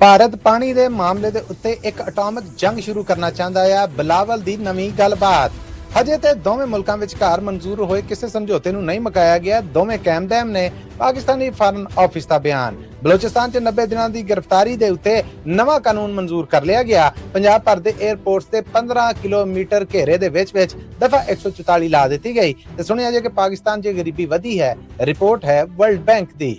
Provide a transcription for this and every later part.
ਭਾਰਤ ਪਾਣੀ ਦੇ ਮਾਮਲੇ ਦੇ ਉੱਤੇ ਇੱਕ ਐਟੋਮਿਕ ਜੰਗ ਸ਼ੁਰੂ ਕਰਨਾ ਚਾਹੁੰਦਾ ਹੈ। ਬਿਲਾਵਲ ਦੀ ਨਵੀਂ ਗੱਲਬਾਤ। ਹਜੇ ਤੇ ਦੋਵੇਂ ਮੁਲਕਾਂ ਵਿਚਕਾਰ ਮਨਜ਼ੂਰ ਹੋਏ ਕਿਸੇ ਸਮਝੌਤੇ ਨੂੰ ਨਹੀਂ ਮੁਕਾਇਆ ਗਿਆ। ਦੋਵੇਂ ਕੈਮਦੈਮ ਨੇ ਪਾਕਿਸਤਾਨੀ ਫਾਰਨ ਆਫਿਸ ਦਾ ਬਿਆਨ। ਬਲੋਚਿਸਤਾਨ 'ਚ 90 ਦਿਨਾਂ ਦੀ ਗ੍ਰਿਫਤਾਰੀ ਦੇ ਉੱਤੇ ਨਵਾਂ ਕਾਨੂੰਨ ਮਨਜ਼ੂਰ ਕਰ ਲਿਆ ਗਿਆ। ਪੰਜਾਬ ਭਰ ਦੇ 에ਅਰਪੋਰਟਸ ਤੇ 15 ਕਿਲੋਮੀਟਰ ਘੇਰੇ ਦੇ ਵਿੱਚ ਦਫਾ 144 ਲਾ ਦਿੱਤੀ ਗਈ ਤੇ ਸੁਣਿਆ ਜੇ ਕਿ ਪਾਕਿਸਤਾਨ 'ਚ ਗਰੀਬੀ ਵਧੀ ਹੈ। ਰਿਪੋਰਟ ਹੈ ਵਰਲਡ ਬੈਂਕ ਦੀ।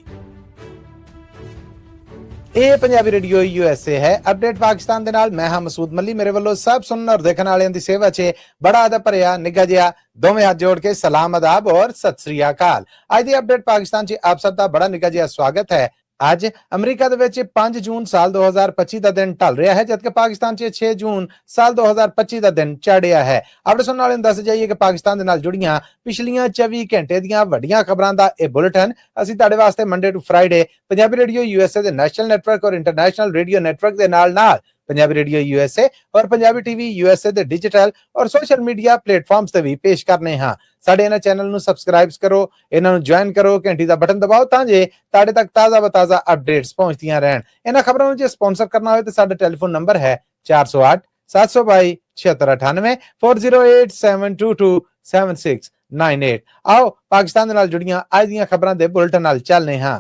ਇਹ ਪੰਜਾਬੀ ਰੇਡੀਓ USA ਹੈ। ਅਪਡੇਟ ਪਾਕਿਸਤਾਨ ਦੇ ਨਾਲ ਮੈਂ ਹਾਂ ਮਸੂਦ ਮੱਲੀ। ਮੇਰੇ ਵੱਲੋਂ ਸਭ ਸੁਣਨ ਔਰ ਦੇਖਣ ਵਾਲਿਆਂ ਦੀ ਸੇਵਾ 'ਚ ਬੜਾ ਅਦਬ ਭਰਿਆ ਨਿੱਘਾ ਜਿਹਾ ਦੋਵੇਂ ਹੱਥ ਜੋੜ ਕੇ ਸਲਾਮ ਆਦਾਬ ਔਰ ਸਤਿ ਸ੍ਰੀ ਅਕਾਲ। ਅੱਜ ਦੀ ਅਪਡੇਟ ਪਾਕਿਸਤਾਨ 'ਚ ਆਪ ਸਭ ਦਾ ਬੜਾ ਨਿੱਘਾ ਜਿਹਾ ਸਵਾਗਤ ਹੈ। ਅੱਜ ਅਮਰੀਕਾ ਦੇ ਵਿੱਚ 5 ਜੂਨ ਸਾਲ 2025 ਦਾ ਦਿਨ ਢਲ ਰਿਹਾ ਹੈ, ਜਦਕਿ ਪਾਕਿਸਤਾਨ 'ਚ 6 ਜੂਨ ਸਾਲ 2025 ਦਾ ਦਿਨ ਚੜ੍ਹਿਆ ਹੈ। ਆਪਣੇ ਸੁਣਨ ਵਾਲਿਆਂ ਨੂੰ ਦੱਸ ਜਾਈਏ ਕਿ ਪਾਕਿਸਤਾਨ ਦੇ ਨਾਲ ਜੁੜੀਆਂ ਪਿਛਲੀਆਂ 24 ਘੰਟੇ ਦੀਆਂ ਵੱਡੀਆਂ ਖਬਰਾਂ ਦਾ ਇਹ ਬੁਲੇਟਿਨ ਅਸੀਂ ਤੁਹਾਡੇ ਵਾਸਤੇ Monday to Friday Punjabi radio USA ਦੇ ਨੈਸ਼ਨਲ ਨੈਟਵਰਕ ਔਰ ਇੰਟਰਨੈਸ਼ਨਲ ਰੇਡੀਓ ਨੈਟਵਰਕ ਦੇ ਨਾਲ ਪੰਜਾਬੀ ਰੇਡੀਓ USA ਔਰ ਪੰਜਾਬੀ TV USA ਦੇ ਡਿਜੀਟਲ ਔਰ ਸੋਸ਼ਲ ਮੀਡੀਆ ਪਲੇਟਫਾਰਮਸ ਤੇ ਵੀ ਪੇਸ਼ ਕਰਨੇ ਹਾਂ। ਸਾਡੇ ਇਹਨਾਂ ਚੈਨਲ ਨੂੰ ਸਬਸਕ੍ਰਾਈਬ ਕਰੋ, ਇਹਨਾਂ ਨੂੰ ਜੁਆਇਨ ਕਰੋ, ਘੰਟੀ ਦਾ ਬਟਨ ਦਬਾਓ ਤਾਂ ਜੇ ਤੁਹਾਡੇ ਤੱਕ ਤਾਜ਼ਾ ਅਪਡੇਟਸ ਪਹੁੰਚਦੀਆਂ ਰਹਿਣ। ਇਹਨਾਂ ਖਬਰਾਂ ਨੂੰ ਜੇ ਸਪਾਂਸਰ ਕਰਨਾ ਹੋਵੇ ਤਾਂ ਸਾਡਾ ਟੈਲੀਫੋਨ ਨੰਬਰ ਹੈ 408 722 7698 408 722 7698। ਆਓ ਪਾਕਿਸਤਾਨ ਦੇ ਨਾਲ ਜੁੜੀਆਂ ਅੱਜ ਦੀਆਂ ਖਬਰਾਂ ਦੇ ਬੁਲੇਟਿਨ ਨਾਲ ਚੱਲਨੇ ਹਾਂ।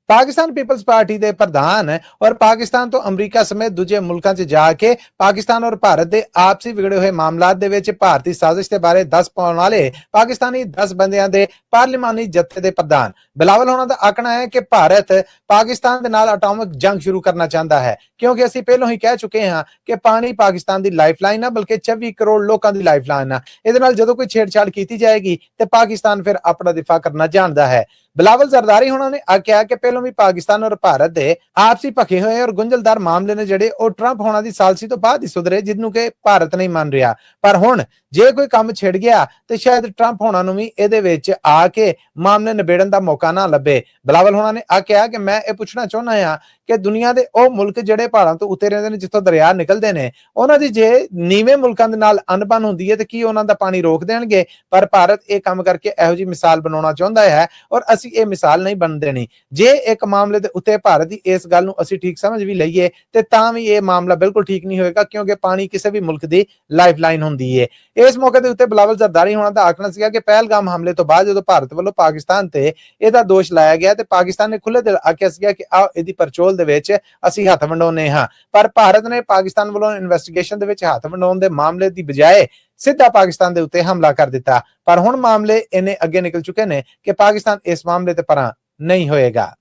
ਪਾਕਿਸਤਾਨ ਪੀਪਲਸ ਪਾਰਟੀ ਦੇ ਪ੍ਰਧਾਨ ਔਰ ਪਾਕਿਸਤਾਨ ਤੋਂ ਅਮਰੀਕਾ ਸਮੇਤ ਦੂਜੇ ਮੁਲਕਾਂ 'ਚ ਜਾ ਕੇ ਪਾਕਿਸਤਾਨ ਔਰ ਭਾਰਤ ਦੇ ਆਪਸੀ ਵਿਗੜੇ ਹੋਏ ਮਾਮਲਾਤ ਦੇ ਵਿੱਚ ਭਾਰਤੀ ਸਾਜ਼ਿਸ਼ ਦੇ ਬਾਰੇ ਦੱਸ ਪਾਉਣ ਵਾਲੇ ਪਾਕਿਸਤਾਨੀ 10 ਬੰਦਿਆਂ ਦੇ ਪਾਰਲੀਮਾਨੀ ਜੱਥੇ ਦੇ ਪ੍ਰਧਾਨ ਬਿਲਾਵਲ ਹੋਣਾ ਦਾ ਆਖਣਾ ਹੈ ਕਿ ਭਾਰਤ ਪਾਕਿਸਤਾਨ ਦੇ ਨਾਲ ਐਟੋਮਿਕ ਜੰਗ ਸ਼ੁਰੂ ਕਰਨਾ ਚਾਹੁੰਦਾ ਹੈ, ਕਿਉਂਕਿ ਅਸੀਂ ਪਹਿਲਾਂ ਹੀ ਕਹਿ ਚੁੱਕੇ ਹਾਂ ਕਿ ਪਾਣੀ ਪਾਕਿਸਤਾਨ ਦੀ ਲਾਈਫਲਾਈਨ ਆ, ਬਲਕਿ 24 ਕਰੋੜ ਲੋਕਾਂ ਦੀ ਲਾਈਫਲਾਈਨ ਆ। ਇਹਦੇ ਨਾਲ ਜਦੋਂ ਕੋਈ ਛੇੜਛਾੜ ਕੀਤੀ ਜਾਏਗੀ ਤੇ ਪਾਕਿਸਤਾਨ ਫਿਰ ਆਪਣਾ ਦਿਫਾ ਕਰਨਾ ਜਾਣਦਾ ਹੈ। ਬਿਲਾਵਲ ਜ਼ਰਦਾਰੀ ਹੋਣਾ ਨੇ ਆਖਿਆ ਕਿ ਪਹਿਲਾਂ ਵੀ ਪਾਕਿਸਤਾਨ ਔਰ ਭਾਰਤ ਦੇ ਆਪਸੀ ਭਖੇ ਹੋਏ ਔਰ ਗੁੰਝਲਦਾਰ ਮਾਮਲੇ ਨੇ ਜਿਹੜੇ ਉਹ ਟਰੰਪ ਹੋਣਾ ਦੀ ਸਾਲਸੀ ਤੋਂ ਬਾਅਦ ਹੀ ਸੁਧਰੇ, ਜਿਹਨੂੰ ਕਿ ਭਾਰਤ ਨਹੀਂ ਮੰਨ ਰਿਹਾ। ਪਰ ਹੁਣ ਜੇ ਕੋਈ ਕੰਮ ਛਿੜ ਗਿਆ ਤੇ ਸ਼ਾਇਦ ਟਰੰਪ ਹੋਣਾ ਨੂੰ ਵੀ ਇਹਦੇ ਵਿੱਚ ਆ ਕੇ ਮਾਮਲੇ ਨਿਬੇੜਨ ਦਾ ਮੌਕਾ ਨਾ ਲੱਭੇ। ਬਿਲਾਵਲ ਹੋਣਾ ਨੇ ਆਖਿਆ ਕਿ ਮੈਂ ਇਹ ਪੁੱਛਣਾ ਚਾਹੁੰਦਾ ਹਾਂ ਕਿ ਦੁਨੀਆ ਦੇ ਉਹ ਮੁਲਕ ਜਿਹੜੇ ਪਹਾੜਾਂ ਤੋਂ ਉੱਤੇ ਰਹਿੰਦੇ ਨੇ, ਜਿੱਥੋਂ ਦਰਿਆ ਨਿਕਲਦੇ ਨੇ, ਉਹਨਾਂ ਦੀ ਜੇ ਨੀਵੇਂ ਮੁਲਕਾਂ ਦੇ ਨਾਲ ਅਣਬਣ ਹੁੰਦੀ ਹੈ ਤੇ ਕੀ ਉਹਨਾਂ ਦਾ ਪਾਣੀ ਰੋਕ ਦੇਣਗੇ? ਪਰ ਭਾਰਤ ਇਹ ਕੰਮ ਕਰਕੇ ਇਹੋ ਜਿਹੀ ਮਿਸਾਲ ਬਣਾਉਣਾ ਚਾਹੁੰਦਾ ਹੈ ਔਰ ਅਸੀਂ ਇਹ ਮਿਸਾਲ ਨਹੀਂ ਬਣ ਦੇਣੀ। ਜੇ ਇੱਕ ਮਾਮਲੇ ਦੇ ਉੱਤੇ ਭਾਰਤ ਦੀ ਇਸ ਗੱਲ ਨੂੰ ਅਸੀਂ ਠੀਕ ਸਮਝ ਵੀ ਲਈਏ ਤੇ ਤਾਂ ਵੀ ਇਹ ਮਾਮਲਾ ਬਿਲਕੁਲ ਠੀਕ ਨਹੀਂ ਹੋਏਗਾ, ਕਿਉਂਕਿ ਪਾਣੀ ਕਿਸੇ ਵੀ ਮੁਲਕ ਦੀ ਲਾਈਫਲਾਈਨ ਹੁੰਦੀ ਹੈ। ਇਸ ਮੌਕੇ ਦੇ ਉੱਤੇ ਬਿਲਾਵਲ ਜ਼ਰਦਾਰੀ ਹੋਣਾ ਦਾ ਆਖਣਾ ਸੀਗਾ ਕਿ ਪਹਿਲਗਾਮ ਹਮਲੇ ਤੋਂ ਬਾਅਦ ਜਦੋਂ ਭਾਰਤ ਵੱਲੋਂ ਪਾਕਿਸਤਾਨ ਤੇ ਇਹਦਾ ਦੋਸ਼ ਲਾਇਆ ਗਿਆ ਤੇ ਪਾਕਿਸਤਾਨ ਨੇ ਖੁੱਲੇ ਦਿਲ ਆਖਿਆ ਸੀਗਾ ਕਿ ਆਹ ਇਹਦੀ ਪਰਚੋਲ ਦੇ ਵਿੱਚ ਅਸੀਂ ਹੱਥ ਵੰਡਾਉਨੇ ਹਾਂ। ਪਰ ਭਾਰਤ ਨੇ ਪਾਕਿਸਤਾਨ ਵੱਲੋਂ ਇਨਵੈਸਟੀਗੇਸ਼ਨ ਦੇ ਵਿੱਚ ਹੱਥ ਵੰਡਾਉਣ ਦੇ ਮਾਮਲੇ ਦੀ ਬਜਾਏ ਸਿੱਧਾ ਪਾਕਿਸਤਾਨ ਦੇ ਉੱਤੇ ਹਮਲਾ ਕਰ ਦਿੱਤਾ। ਪਰ ਹੁਣ ਮਾਮਲੇ ਇੰਨੇ ਅੱਗੇ ਨਿਕਲ ਚੁੱਕੇ ਨੇ ਕਿ ਪਾਕਿਸਤਾਨ ਇਸ ਮਾਮਲੇ ਤੇ ਪਰਾਂ ਨਹੀਂ ਹੋਏਗਾ।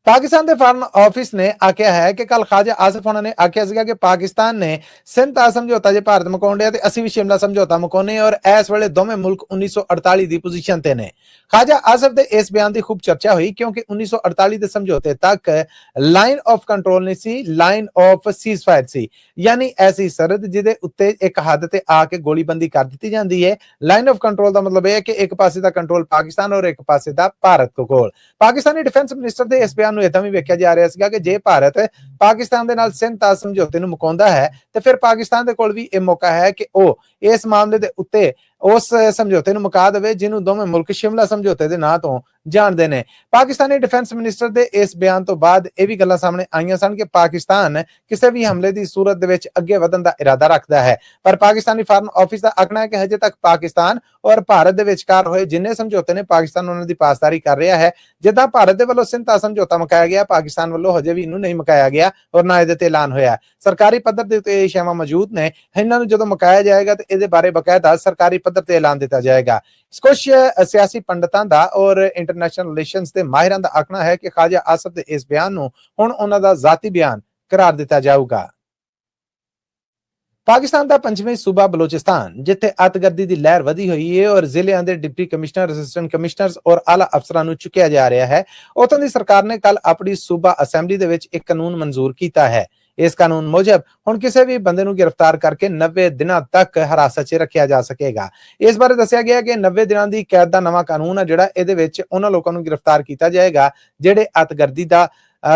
ਪਾਕਿਸਤਾਨ ਦੇ ਫਾਰਨ ਆਫਿਸ ਨੇ ਆਖਿਆ ਹੈ ਕਿ ਕੱਲ ਖਾਜਾ ਆਸਿਫ ਹੋਣਾ ਨੇ ਆਖਿਆ ਸੀਗਾ ਕਿ ਪਾਕਿਸਤਾਨ ਨੇ ਸਿੰਧ ਸਮਝੌਤਾ ਜੇ ਭਾਰਤ ਮੁਕਾਉਣ ਡਿਆ ਤੇ ਅਸੀਂ ਵੀ ਸ਼ਿਮਲਾ ਸਮਝੌਤਾ ਮੁਕਾਉਣੇ ਔਰ ਇਸ ਵੇਲੇ ਦੋਵੇਂ ਮੁਲਕ 1948 ਦੀ ਪੋਜੀਸ਼ਨ ਤੇ ਨੇ। ਖਾਜਾ ਆਸਿਫ ਦੇ ਇਸ ਬਿਆਨ ਦੀ ਖੂਬ ਚਰਚਾ ਹੋਈ ਕਿਉਂਕਿ 1948 ਦੇ ਸਮਝੌਤੇ ਤੱਕ ਲਾਈਨ ਆਫ ਕੰਟਰੋਲ ਨਹੀਂ ਸੀ, ਲਾਈਨ ਆਫ ਸੀਜ਼ਫਾਇਰ ਸੀ, ਯਾਨੀ ਐਸੀ ਸਰਹੱਦ ਜਿਹਦੇ ਉੱਤੇ ਇੱਕ ਹੱਦ ਤੇ ਆ ਕੇ ਗੋਲੀਬੰਦੀ ਕਰ ਦਿੱਤੀ ਜਾਂਦੀ ਹੈ। ਲਾਈਨ ਆਫ ਕੰਟਰੋਲ ਦਾ ਮਤਲਬ ਇਹ ਹੈ ਕਿ ਇੱਕ ਪਾਸੇ ਦਾ ਕੰਟਰੋਲ ਪਾਕਿਸਤਾਨ ਔਰ ਇੱਕ ਪਾਸੇ ਦਾ ਭਾਰਤ ਕੋਲ। ਪਾਕਿਸਤਾਨੀ ਡਿਫੈਂਸ ਮਿਨਿਸਟਰ ਦੇ ਇਸ ਬਿਆਨ ਨੂੰ ਇਦਾਂ ਵੀ ਵੇਖਿਆ ਜਾ ਰਿਹਾ ਸੀਗਾ ਕਿ ਜੇ ਭਾਰਤ ਪਾਕਿਸਤਾਨ ਦੇ ਨਾਲ ਸਿੰਧ ਸਮਝੌਤੇ ਨੂੰ ਮੁਕਾਉਂਦਾ ਹੈ ਤੇ ਫਿਰ ਪਾਕਿਸਤਾਨ ਦੇ ਕੋਲ ਵੀ ਇਹ ਮੌਕਾ ਹੈ ਕਿ ਉਹ ਇਸ ਮਾਮਲੇ ਦੇ ਉੱਤੇ ਉਸ ਸਮਝੌਤੇ ਨੂੰ ਮੁਕਾ ਦੇਵੇ ਜਿਹਨੂੰ ਦੋਵੇਂ ਮੁਲਕ ਸ਼ਿਮਲਾ ਸਮਝੌਤੇ ਦੇ ਨਾਂ ਤੋਂ ਜਾਣਦੇ ਨੇ। ਪਾਕਿਸਤਾਨੀ ਡਿਫੈਂਸ ਮਿਨਿਸਟਰ ਦੇ ਇਸ ਬਿਆਨ ਤੋਂ ਬਾਅਦ ਇਹ ਵੀ ਗੱਲਾਂ ਸਾਹਮਣੇ ਆਈਆਂ ਸਨ ਕਿ ਪਾਕਿਸਤਾਨ ਕਿਸੇ ਵੀ ਹਮਲੇ ਦੀ ਸੂਰਤ ਦੇ ਵਿੱਚ ਅੱਗੇ ਵਧਣ ਦਾ ਇਰਾਦਾ ਰੱਖਦਾ ਹੈ। ਪਰ ਪਾਕਿਸਤਾਨੀ ਫਾਰਨ ਆਫਿਸ ਦਾ ਆਖਣਾ ਹੈ ਕਿ ਹਜੇ ਤੱਕ ਪਾਕਿਸਤਾਨ ਔਰ ਭਾਰਤ ਦੇ ਵਿਚਕਾਰ ਹੋਏ ਜਿੰਨੇ ਸਮਝੌਤੇ ਨੇ ਪਾਕਿਸਤਾਨ ਉਹਨਾਂ ਦੀ ਪਾਸਦਾਰੀ ਕਰ ਰਿਹਾ ਹੈ। ਜਿੱਦਾਂ ਭਾਰਤ ਦੇ ਵੱਲੋਂ ਸਿੰਧ ਸਮਝੌਤਾ ਮੁਕਾਇਆ ਗਿਆ, ਪਾਕਿਸਤਾਨ ਵੱਲੋਂ ਹਜੇ ਵੀ ਇਹਨੂੰ ਨਹੀਂ ਮੁਕਾਇਆ ਗਿਆ ਔਰ ਨਾ ਇਹਦੇ ਤੇ ਐਲਾਨ ਹੋਇਆ। ਸਰਕਾਰੀ ਪੱਧਰ ਦੇ ਉੱਤੇ ਇਹ ਸ਼ੈਵਾਂ ਮੌਜੂਦ ਨੇ। ਇਹਨਾਂ ਨੂੰ ਜਦੋਂ ਮੁਕਾਇਆ ਜਾਏਗਾ ਤੇ ਇਹਦੇ ਬਾਰੇ ਬਕਾਇਦਾ ਸਰਕਾਰੀ ਪੱਧਰ ਤੇ ਐਲਾਨ ਦਿੱਤਾ ਜਾਏਗਾ। ਕੁਝ ਸਿਆਸੀ ਪੰਡਤਾਂ ਦਾ ਔਰ ਇੰਟਰਨੈਸ਼ਨਲ ਰਿਲੇਸ਼ਨਸ ਦੇ ਮਾਹਿਰਾਂ ਦਾ ਆਖਣਾ ਹੈ ਕਿ ਖਾਜਾ ਆਸਫ ਦੇ ਇਸ ਬਿਆਨ ਨੂੰ ਹੁਣ ਉਹਨਾਂ ਦਾ ਜ਼ਾਤੀ ਬਿਆਨ ਕਰਾਰ ਦਿੱਤਾ ਜਾਊਗਾ। ਪਾਕਿਸਤਾਨ ਦਾ ਪੰਜਵੇਂ ਸੂਬਾ ਬਲੋਚਿਸਤਾਨ, ਜਿੱਥੇ ਅਤਗਰਦੀ ਦੀ ਲਹਿਰ ਵਧੀ ਹੋਈ ਹੈ ਔਰ ਜ਼ਿਲ੍ਹਿਆਂ ਦੇ ਡਿਪਟੀ ਕਮਿਸ਼ਨਰ, ਅਸਿਸਟੈਂਟ ਕਮਿਸ਼ਨਰਸ ਔਰ ਆਲਾ ਅਫਸਰਾਂ ਨੂੰ ਚੁੱਕਿਆ ਜਾ ਰਿਹਾ ਹੈ, ਉੱਥੋਂ ਦੀ ਸਰਕਾਰ ਨੇ ਕੱਲ ਆਪਣੀ ਸੂਬਾ ਅਸੈਂਬਲੀ ਦੇ ਵਿੱਚ ਇੱਕ ਕਾਨੂੰਨ ਮਨਜ਼ੂਰ ਕੀਤਾ ਹੈ। ਇਸ ਕਾਨੂੰਨ ਮੁਜਬ ਹੁਣ ਕਿਸੇ ਵੀ ਬੰਦੇ ਨੂੰ ਗ੍ਰਿਫਤਾਰ ਕਰਕੇ 90 ਦਿਨਾਂ ਤੱਕ ਹਿਰਾਸਤ 'ਚ ਰੱਖਿਆ ਜਾ ਸਕੇਗਾ। ਇਸ ਬਾਰੇ ਦੱਸਿਆ ਗਿਆ ਕਿ 90 ਦਿਨਾਂ ਦੀ ਕੈਦ ਦਾ ਨਵਾਂ ਕਾਨੂੰਨ ਹੈ ਜਿਹੜਾ ਇਹਦੇ ਵਿੱਚ ਉਹਨਾਂ ਲੋਕਾਂ ਨੂੰ ਗ੍ਰਿਫਤਾਰ ਕੀਤਾ ਜਾਏਗਾ ਜਿਹੜੇ ਅਤਗਰਦੀ ਦਾ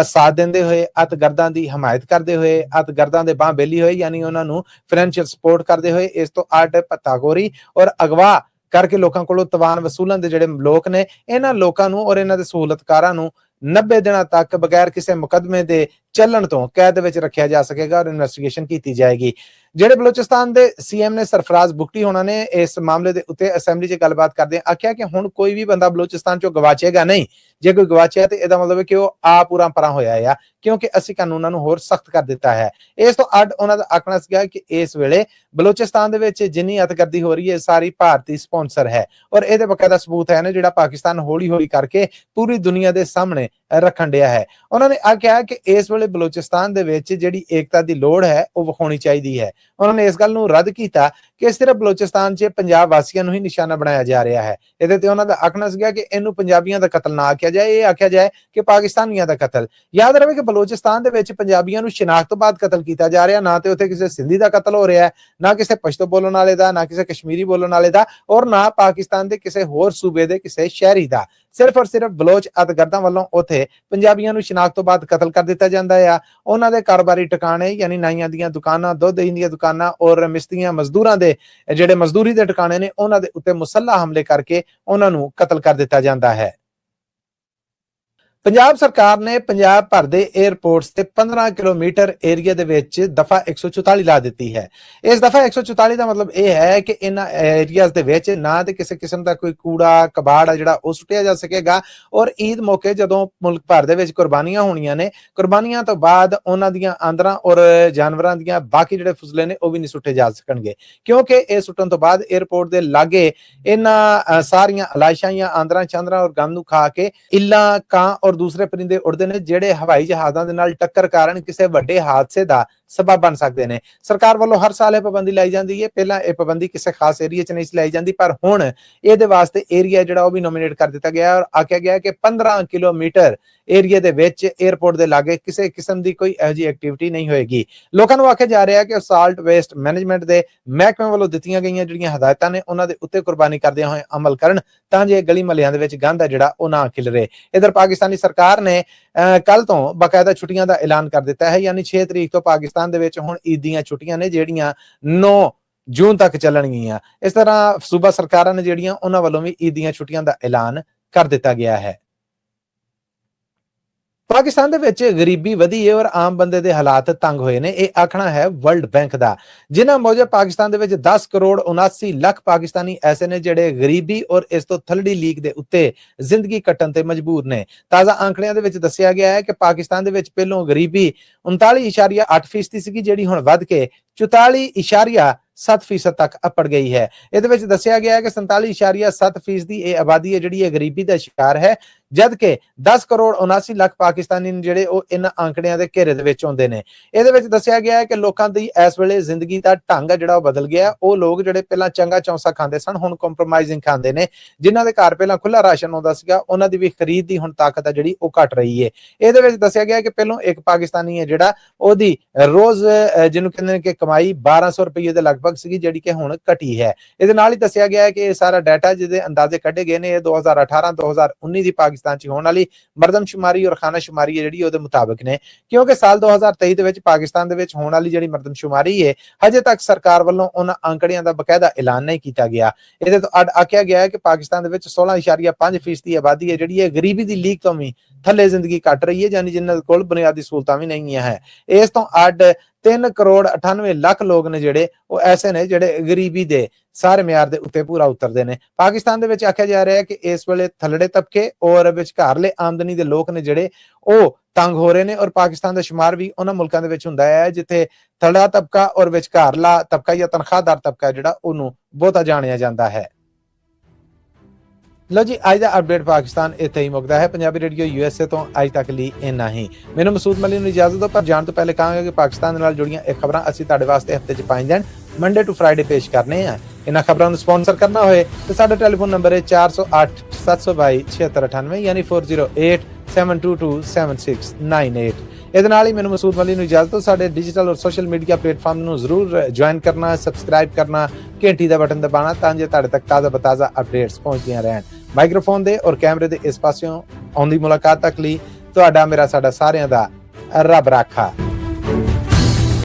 ਸਾਥ ਦਿੰਦੇ ਹੋਏ, ਅਤਗਰਦਾਂ ਦੀ ਹਮਾਇਤ ਕਰਦੇ ਹੋਏ, ਅਤਗਰਦਾਂ ਦੇ ਬਾਹ ਬੇਲੀ ਹੋਏ, ਯਾਨੀ ਉਹਨਾਂ ਨੂੰ ਫਾਈਨੈਂਸ਼ੀਅਲ ਸਪੋਰਟ ਕਰਦੇ ਹੋਏ, ਇਸ ਤੋਂ ਅੱਡ ਭੱਤਾਖੋਰੀ ਔਰ ਅਗਵਾ ਕਰਕੇ ਲੋਕਾਂ ਕੋਲੋਂ ਤਵਾਨ ਵਸੂਲਣ ਦੇ ਜਿਹੜੇ ਲੋਕ ਨੇ, ਇਹਨਾਂ ਲੋਕਾਂ ਨੂੰ ਔਰ ਇਹਨਾਂ ਦੇ ਸਹੂਲਤਕਾਰਾਂ ਨੂੰ 90 ਦਿਨਾਂ ਤੱਕ ਬਗੈਰ ਕਿਸੇ ਮੁਕੱਦਮੇ ਦੇ ਚੱਲਣ ਤੋਂ ਕੈਦ ਵਿੱਚ ਰੱਖਿਆ ਜਾ ਸਕੇਗਾ ਔਰ ਇਨਵੈਸਟੀਗੇਸ਼ਨ ਕੀਤੀ ਜਾਏਗੀ। ਜਿਹੜੇ ਬਲੋਚਿਸਤਾਨ ਦੇ ਸੀਐਮ ਨੇ ਸਰਫਰਾਜ਼ ਬੁਗਟੀ ਹੋਣਾ ਨੇ ਇਸ ਮਾਮਲੇ ਦੇ ਉੱਤੇ ਅਸੈਂਬਲੀ 'ਚ ਗੱਲਬਾਤ ਕਰਦੇ ਆਖਿਆ ਕਿ ਹੁਣ ਕੋਈ ਵੀ ਬੰਦਾ ਬਲੋਚਿਸਤਾਨ 'ਚੋਂ ਗਵਾਚੇਗਾ ਨਹੀਂ। ਜੇ ਕੋਈ ਗਵਾਚਿਆ ਤੇ ਇਹਦਾ ਮਤਲਬ ਹੈ ਕਿ ਉਹ ਪੂਰਾ ਪਰਾਂ ਹੋਇਆ ਆ, ਕਿਉਂਕਿ ਅਸੀਂ ਕਾਨੂੰਨਾਂ ਨੂੰ ਹੋਰ ਸਖਤ ਕਰ ਦਿੱਤਾ ਹੈ। ਇਸ ਤੋਂ ਅੱਡ ਉਹਨਾਂ ਦਾ ਆਖਣਾ ਸੀਗਾ ਕਿ ਇਸ ਵੇਲੇ ਬਲੋਚਿਸਤਾਨ ਦੇ ਵਿੱਚ ਜਿੰਨੀ ਅਤਗਰਦੀ ਹੋ ਰਹੀ ਹੈ ਸਾਰੀ ਭਾਰਤੀ ਸਪਾਂਸਰ ਹੈ ਔਰ ਇਹਦੇ ਬਕਾਇਦਾ ਸਬੂਤ ਹੈ ਨੇ ਜਿਹੜਾ ਪਾਕਿਸਤਾਨ ਹੌਲੀ ਹੌਲੀ ਕਰਕੇ ਪੂਰੀ ਦੁਨੀਆ ਦੇ ਸਾਹਮਣੇ ਰੱਖਣ ਡਿਆ ਹੈ। ਉਹਨਾਂ ਨੇ ਆਖਿਆ ਕਿ ਇਸ ਵੇਲੇ ਬਲੋਚਿਸਤਾਨ ਦੇ ਵਿੱਚ ਜਿਹੜੀ ਏਕਤਾ ਦੀ ਲੋੜ ਹੈ ਉਹ ਵਿਖਾਉਣੀ ਚਾਹੀਦੀ ਹੈ। ਉਹਨਾਂ ਨੇ ਇਸ ਗੱਲ ਨੂੰ ਰੱਦ ਕੀਤਾ ਕਿ ਸਿਰਫ ਬਲੋਚਿਸਤਾਨ 'ਚ ਪੰਜਾਬ ਵਾਸੀਆਂ ਨੂੰ ਹੀ ਨਿਸ਼ਾਨਾ ਬਣਾਇਆ ਜਾ ਰਿਹਾ ਹੈ। ਇਹਦੇ ਤੇ ਉਹਨਾਂ ਦਾ ਆਖਣਾ ਸੀਗਾ ਕਿ ਇਹਨੂੰ ਪੰਜਾਬੀਆਂ ਦਾ ਕਤਲ ਨਾ ਆਖਿਆ ਜਾਏ, ਇਹ ਆਖਿਆ ਜਾਏ ਕਿ ਪਾਕਿਸਤਾਨੀਆਂ ਦਾ ਕਤਲ। ਯਾਦ ਰਵੇ ਕਿ ਬਲੋਚਿਸਤਾਨ ਦੇ ਵਿੱਚ ਪੰਜਾਬੀਆਂ ਨੂੰ ਸ਼ਨਾਖਤ ਤੋਂ ਬਾਅਦ ਕਤਲ ਕੀਤਾ ਜਾ ਰਿਹਾ, ਨਾ ਤੇ ਉੱਥੇ ਕਿਸੇ ਸਿੰਧੀ ਦਾ ਕਤਲ ਹੋ ਰਿਹਾ ਹੈ, ਨਾ ਕਿਸੇ ਪਸ਼ਤੋ ਬੋਲਣ ਵਾਲੇ ਦਾ, ਨਾ ਕਿਸੇ ਕਸ਼ਮੀਰੀ ਬੋਲਣ ਵਾਲੇ ਦਾ ਔਰ ਨਾ ਪਾਕਿਸਤਾਨ ਦੇ ਕਿਸੇ ਹੋਰ ਸੂਬੇ ਦੇ ਕਿਸੇ ਸ਼ਹਿਰੀ ਦਾ। ਸਿਰਫ ਔਰ ਸਿਰਫ ਬਲੋਚ ਅਤਗਰਦਾਂ ਵੱਲੋਂ ਉੱਥੇ ਪੰਜਾਬੀਆਂ ਨੂੰ ਸ਼ਨਾਖਤ ਤੋਂ ਬਾਅਦ ਕਤਲ ਕਰ ਦਿੱਤਾ ਜਾਂਦਾ ਆ। ਉਹਨਾਂ ਦੇ ਕਾਰੋਬਾਰੀ ਟਿਕਾਣੇ ਯਾਨੀ ਨਾਈਆਂ ਦੀਆਂ ਦੁਕਾਨਾਂ, ਦੁੱਧ ਦਹੀਂ ਦੀਆਂ ਦੁਕਾਨਾਂ ਔਰ ਮਿਸਤਰੀਆਂ ਮਜ਼ਦੂਰਾਂ ਦੇ ਜਿਹੜੇ ਮਜ਼ਦੂਰੀ ਦੇ ਟਿਕਾਣੇ ਨੇ ਉਹਨਾਂ ਦੇ ਉੱਤੇ ਮੁਸੱਲ੍ਹਾ ਹਮਲੇ ਕਰਕੇ ਉਹਨਾਂ ਨੂੰ ਕਤਲ ਕਰ ਦਿੱਤਾ ਜਾਂਦਾ ਹੈ। ਪੰਜਾਬ ਸਰਕਾਰ ਨੇ ਪੰਜਾਬ ਭਰ ਦੇ 에ਅਰਪੋਰਟਸ ਤੇ 15 ਕਿਲੋਮੀਟਰ ਏਰੀਆ ਦੇ ਵਿੱਚ ਦਫਾ 144 ਲਾ ਦਿੱਤੀ ਹੈ। ਇਸ ਦਫਾ 144 ਦਾ ਮਤਲਬ ਇਹ ਹੈ ਕਿ ਇਹਨਾਂ ਏਰੀਆਜ਼ ਦੇ ਵਿੱਚ ਨਾ ਤੇ ਕਿਸੇ ਕਿਸਮ ਦਾ ਕੋਈ ਕੂੜਾ ਕਬਾੜ ਆ ਜਿਹੜਾ ਉਹ ਸੁੱਟਿਆ ਜਾ ਸਕੇਗਾ ਔਰ ਈਦ ਮੌਕੇ ਜਦੋਂ ਮੁਲਕ ਭਰ ਦੇ ਵਿੱਚ ਕੁਰਬਾਨੀਆਂ ਹੋਣੀਆਂ ਨੇ, ਕੁਰਬਾਨੀਆਂ ਤੋਂ ਬਾਅਦ ਉਹਨਾਂ ਦੀਆਂ ਆਂਦਰਾਂ ਔਰ ਜਾਨਵਰਾਂ ਦੀਆਂ ਬਾਕੀ ਜਿਹੜੇ ਫੁਜ਼ਲੇ ਨੇ ਉਹ ਵੀ ਨਹੀਂ ਸੁੱਟੇ ਜਾ ਸਕਣਗੇ, ਕਿਉਂਕਿ ਇਹ ਸੁੱਟਣ ਤੋਂ ਬਾਅਦ 에ਅਰਪੋਰਟ ਦੇ ਲਾਗੇ ਇਹਨਾਂ ਸਾਰੀਆਂ ਅਲਾਇਸ਼ਾਂ ਜਾਂ ਆਂਦਰਾਂ ਚਾਂਦਰਾਂ ਔਰ ਗੰਦ ਨੂੰ ਖਾ ਕੇ ਇੱਲਾਂ, ਕਾਂ ਔਰ ਦੂਸਰੇ ਪਰਿੰਦੇ ਉੜਦੇ ਨੇ ਜਿਹੜੇ ਹਵਾਈ ਜਹਾਜ਼ਾਂ ਦੇ ਨਾਲ ਟੱਕਰ ਕਾਰਨ ਕਿਸੇ ਵੱਡੇ ਹਾਦਸੇ ਦਾ ਸਬਬ ਬਣ ਸਕਦੇ ਨੇ। ਸਰਕਾਰ ਵੱਲੋਂ ਹਰ ਸਾਲ ਇਹ ਪਾਬੰਦੀ ਲਾਈ ਜਾਂਦੀ ਹੈ। ਪਹਿਲਾਂ ਇਹ ਪਾਬੰਦੀ ਕਿਸੇ ਖਾਸ ਏਰੀਆ 'ਚ ਨਹੀਂ ਲਾਈ ਜਾਂਦੀ, ਪਰ ਹੁਣ ਇਹਦੇ ਵਾਸਤੇ ਏਰੀਆ ਜਿਹੜਾ ਉਹ ਵੀ ਨੋਮੀਨੇਟ ਕਰ ਦਿੱਤਾ ਗਿਆ ਔਰ ਆਖਿਆ ਗਿਆ ਕਿ 15 ਕਿਲੋਮੀਟਰ ਏਰੀਆ ਦੇ ਵਿੱਚ 에ਅਰਪੋਰਟ ਦੇ ਲਾਗੇ ਕਿਸੇ ਕਿਸਮ ਦੀ ਕੋਈ ਇਹੋ ਜਿਹੀ ਐਕਟੀਵਿਟੀ ਨਹੀਂ ਹੋਏਗੀ। ਲੋਕਾਂ ਨੂੰ ਆਖਿਆ ਜਾ ਰਿਹਾ ਕਿ ਸਾਲਟ ਵੇਸਟ ਮੈਨੇਜਮੈਂਟ ਦੇ ਮਹਿਕਮੇ ਵੱਲੋਂ ਦਿੱਤੀਆਂ ਗਈਆਂ ਜਿਹੜੀਆਂ ਹਦਾਇਤਾਂ ਨੇ ਉਹਨਾਂ ਦੇ ਉੱਤੇ ਕੁਰਬਾਨੀ ਕਰਦਿਆਂ ਹੋਏ ਅਮਲ ਕਰਨ ਤਾਂ ਜੇ ਗਲੀ ਮਹੱਲਿਆਂ ਦੇ ਵਿੱਚ ਗੰਦ ਹੈ ਜਿਹੜਾ ਉਹ ਨਾ ਖਿਲਰੇ। ਇਧਰ ਪਾਕਿਸਤਾਨੀ ਸਰਕਾਰ ਨੇ ਕੱਲ ਤੋਂ ਬਕਾਇਦਾ ਛੁੱਟੀਆਂ ਦਾ ਐਲਾਨ ਕਰ ਦਿੱਤਾ ਹੈ, ਯਾਨੀ 6 ਤਰੀਕ ਤੋਂ ਪਾਕਿਸਤਾਨ ਦੇ ਵਿੱਚ ਹੁਣ ਈਦ ਦੀਆਂ ਛੁੱਟੀਆਂ ਨੇ ਜਿਹੜੀਆਂ 9 ਜੂਨ ਤੱਕ ਚੱਲਣਗੀਆਂ। ਇਸ ਤਰ੍ਹਾਂ ਸੂਬਾ ਸਰਕਾਰਾਂ ਨੇ ਜਿਹੜੀਆਂ ਉਹਨਾਂ ਵੱਲੋਂ ਵੀ ਈਦ ਦੀਆਂ ਛੁੱਟੀਆਂ ਦਾ ਐਲਾਨ ਕਰ ਦਿੱਤਾ ਗਿਆ ਹੈ। ਪਾਕਿਸਤਾਨ ਦੇ ਵਿੱਚ ਗਰੀਬੀ ਵਧੀ ਹੈ ਔਰ ਆਮ ਬੰਦੇ ਦੇ ਹਾਲਾਤ ਤੰਗ ਹੋਏ ਨੇ, ਇਹ ਆਖਣਾ ਹੈ ਵਰਲਡ ਬੈਂਕ ਦਾ। ਜਿਨ੍ਹਾਂ ਮੁਜਬ ਪਾਕਿਸਤਾਨ ਦੇ ਵਿੱਚ 10 ਕਰੋੜ 79 ਲੱਖ ਪਾਕਿਸਤਾਨੀ ਐਸੇ ਨੇ ਜਿਹੜੇ ਗਰੀਬੀ ਔਰ ਇਸ ਤੋਂ ਥੱਲੜੀ ਲੀਕ ਦੇ ਉੱਤੇ ਜ਼ਿੰਦਗੀ ਕੱਟਣ ਤੇ ਮਜਬੂਰ ਨੇ। ਤਾਜ਼ਾ ਅੰਕੜਿਆਂ ਦੇ ਵਿੱਚ ਦੱਸਿਆ ਗਿਆ ਹੈ ਕਿ ਪਾਕਿਸਤਾਨ ਦੇ ਵਿੱਚ ਪਹਿਲੋਂ ਗਰੀਬੀ 39.8% ਸੀਗੀ, ਜਿਹੜੀ ਹੁਣ ਵੱਧ ਕੇ 44.7% ਤੱਕ ਅੱਪੜ ਗਈ ਹੈ। ਇਹਦੇ ਵਿੱਚ ਦੱਸਿਆ ਗਿਆ ਹੈ ਕਿ 47.7% ਦੀ ਇਹ ਆਬਾਦੀ ਹੈ ਜਿਹੜੀ ਹੈ ਗਰੀਬੀ ਦਾ ਸ਼ਿਕਾਰ ਹੈ, ਜਦ ਕਿ 10 ਕਰੋੜ 79 ਲੱਖ ਪਾਕਿਸਤਾਨੀ ਜਿਹੜੇ ਉਹ ਇਹਨਾਂ ਅੰਕੜਿਆਂ ਦੇ ਘੇਰੇ ਦੇ ਵਿੱਚ ਆਉਂਦੇ ਨੇ। ਇਹਦੇ ਵਿੱਚ ਦੱਸਿਆ ਗਿਆ ਹੈ ਕਿ ਲੋਕਾਂ ਦੀ ਇਸ ਵੇਲੇ ਜ਼ਿੰਦਗੀ ਦਾ ਢੰਗ ਜਿਹੜਾ ਉਹ ਬਦਲ ਗਿਆ। ਉਹ ਲੋਕ ਜਿਹੜੇ ਪਹਿਲਾਂ ਚੰਗਾ ਚੌਂਸਾ ਖਾਂਦੇ ਸਨ ਹੁਣ ਕੰਪਰੋਮਾਈਜ਼ਿੰਗ ਖਾਂਦੇ ਨੇ। ਜਿਨ੍ਹਾਂ ਦੇ ਘਰ ਪਹਿਲਾਂ ਖੁੱਲਾ ਰਾਸ਼ਨ ਆਉਂਦਾ ਸੀਗਾ ਉਹਨਾਂ ਦੀ ਵੀ ਖਰੀਦ ਦੀ ਹੁਣ ਤਾਕਤ ਹੈ ਜਿਹੜੀ ਉਹ ਘਟ ਰਹੀ ਹੈ। ਇਹਦੇ ਵਿੱਚ ਦੱਸਿਆ ਗਿਆ ਕਿ ਪਹਿਲਾਂ ਇੱਕ ਪਾਕਿਸਤਾਨੀ ਹੈ ਜਿਹੜਾ ਉਹਦੀ ਰੋਜ਼ ਜਿਹਨੂੰ ਕਹਿੰਦੇ ਨੇ ਕਿ ਕਮਾਈ 1200 ਰੁਪਏ ਦੇ ਲਗਭਗ ਸੀਗੀ, ਜਿਹੜੀ ਕਿ ਹੁਣ ਘਟੀ ਹੈ। ਇਹਦੇ ਨਾਲ ਹੀ ਦੱਸਿਆ ਗਿਆ ਹੈ ਕਿ ਇਹ ਸਾਰਾ ਡਾਟਾ ਜਿਹਦੇ ਅੰਦਾਜ਼ੇ ਕੱਢੇ ਗਏ ਨੇ ਇਹ 2018-2019 ਦੀ ਪਾਕਿਸਤਾਨ 'ਚ ਹੋਣ ਵਾਲੀ ਮਰਦਮਸ਼ੁਮਾਰੀ ਔਰ ਖਾਨਾਸ਼ੁਮਾਰੀ ਹੈ ਜਿਹੜੀ ਉਹਦੇ ਮੁਤਾਬਿਕ ਨੇ, ਕਿਉਂਕਿ ਸਾਲ 2023 ਦੇ ਵਿੱਚ ਪਾਕਿਸਤਾਨ ਦੇ ਵਿੱਚ ਹੋਣ ਵਾਲੀ ਜਿਹੜੀ ਮਰਦਮਸ਼ੁਮਾਰੀ ਹੈ ਹਜੇ ਤੱਕ ਸਰਕਾਰ ਵੱਲੋਂ ਉਹਨਾਂ ਅੰਕੜਿਆਂ ਦਾ ਬਕਾਇਦਾ ਐਲਾਨ ਨਹੀਂ ਕੀਤਾ ਗਿਆ। ਇਹਦੇ ਤੋਂ ਅੱਡ ਆਖਿਆ ਗਿਆ ਹੈ ਕਿ ਪਾਕਿਸਤਾਨ ਦੇ ਵਿੱਚ 16.5% ਦੀ ਆਬਾਦੀ ਹੈ ਜਿਹੜੀ ਹੈ ਗਰੀਬੀ ਦੀ ਲੀਕ ਤੋਂ ਵੀ ਥੱਲੇ ਜ਼ਿੰਦਗੀ ਕੱਟ ਰਹੀ ਹੈ, ਯਾਨੀ ਜਿਨ੍ਹਾਂ ਕੋਲ ਬੁਨਿਆਦੀ ਸਹੂਲਤਾਂ ਵੀ ਨਹੀਂ ਹੈ। ਇਸ ਤੋਂ ਅੱਡ 3 ਕਰੋੜ 98 ਲੱਖ ਲੋਕ ਨੇ ਜਿਹੜੇ ਉਹ ਐਸੇ ਨੇ ਜਿਹੜੇ ਗਰੀਬੀ ਦੇ ਸਾਰੇ ਮਿਆਰ ਦੇ ਉੱਤੇ ਪੂਰਾ ਉਤਰਦੇ ਨੇ। ਪਾਕਿਸਤਾਨ ਦੇ ਵਿੱਚ ਆਖਿਆ ਜਾ ਰਿਹਾ ਹੈ ਕਿ ਇਸ ਵੇਲੇ ਥੱਲੜੇ ਤਬਕੇ ਔਰ ਵਿਚਕਾਰਲੇ ਆਮਦਨੀ ਦੇ ਲੋਕ ਨੇ ਜਿਹੜੇ ਉਹ ਤੰਗ ਹੋ ਰਹੇ ਨੇ ਔਰ ਪਾਕਿਸਤਾਨ ਦਾ ਸ਼ੁਮਾਰ ਵੀ ਉਹਨਾਂ ਮੁਲਕਾਂ ਦੇ ਵਿੱਚ ਹੁੰਦਾ ਹੈ ਜਿੱਥੇ ਥੱਲੜਾ ਤਬਕਾ ਔਰ ਵਿਚਕਾਰਲਾ ਤਬਕਾ ਜਾਂ ਤਨਖਾਹਦਾਰ ਤਬਕਾ ਜਿਹੜਾ ਉਹਨੂੰ ਬਹੁਤਾ ਜਾਣਿਆ ਜਾਂਦਾ ਹੈ। ਲੋ ਜੀ, ਅੱਜ ਦਾ ਅਪਡੇਟ ਪਾਕਿਸਤਾਨ ਇੱਥੇ ਹੀ ਮੁੱਕਦਾ ਹੈ। ਪੰਜਾਬੀ ਰੇਡੀਓ USA ਤੋਂ ਅੱਜ ਤੱਕ ਲਈ ਇੰਨਾ ਹੀ। ਮੈਨੂੰ ਮਸੂਦ ਮਲੀ ਨੂੰ ਇਜਾਜ਼ਤ ਦਿਓ, ਪਰ ਜਾਣ ਤੋਂ ਪਹਿਲੇ ਕਹਾਂਗਾ ਕਿ ਪਾਕਿਸਤਾਨ ਦੇ ਨਾਲ ਜੁੜੀਆਂ ਇਹ ਖਬਰਾਂ ਅਸੀਂ ਤੁਹਾਡੇ ਵਾਸਤੇ ਹਫਤੇ 'ਚ 5 ਦਿਨ ਮੰਡੇ ਟੂ ਫਰਾਈਡੇ ਪੇਸ਼ ਕਰਨੇ ਆ। ਇਹਨਾਂ ਖਬਰਾਂ ਨੂੰ ਸਪਾਂਸਰ ਕਰਨਾ ਹੋਏ ਤੇ ਸਾਡਾ ਟੈਲੀਫੋਨ ਨੰਬਰ ਹੈ 408 722 7698 ਯਾਨੀ 408 722 7698। ਇਹਦੇ ਨਾਲ ਹੀ ਮੈਨੂੰ ਮਸੂਦ ਮਲੀ ਨੂੰ ਇਜਾਜ਼ਤ ਦਿਓ। ਸਾਡੇ ਡਿਜੀਟਲ ਔਰ ਸੋਸ਼ਲ ਮੀਡੀਆ ਪਲੇਟਫਾਰਮ ਨੂੰ ਜ਼ਰੂਰ ਜੁਆਇਨ ਕਰਨਾ, ਸਬਸਕ੍ਰਾਈਬ ਕਰਨਾ, ਘੰਟੀ ਦਾ ਬਟਨ ਦਬਾਉਣਾ ਤਾਂ ਜੇ ਤੁਹਾਡੇ ਤੱਕ ਤਾਜ਼ਾ ਬਤਾਜ਼ਾ ਅਪਡੇਟਸ ਪਹੁੰਚਦੀਆਂ ਰਹਿਣ। ਮਾਈਕ੍ਰੋਫੋਨ ਦੇ ਔਰ ਕੈਮਰੇ ਦੇ ਇਸ ਪਾਸਿਓਂ ਆਉਂਦੀ ਮੁਲਾਕਾਤ ਤੱਕ ਲਈ ਤੁਹਾਡਾ ਮੇਰਾ ਸਾਡਾ ਸਾਰਿਆਂ ਦਾ ਰੱਬ ਰਾਖਾ।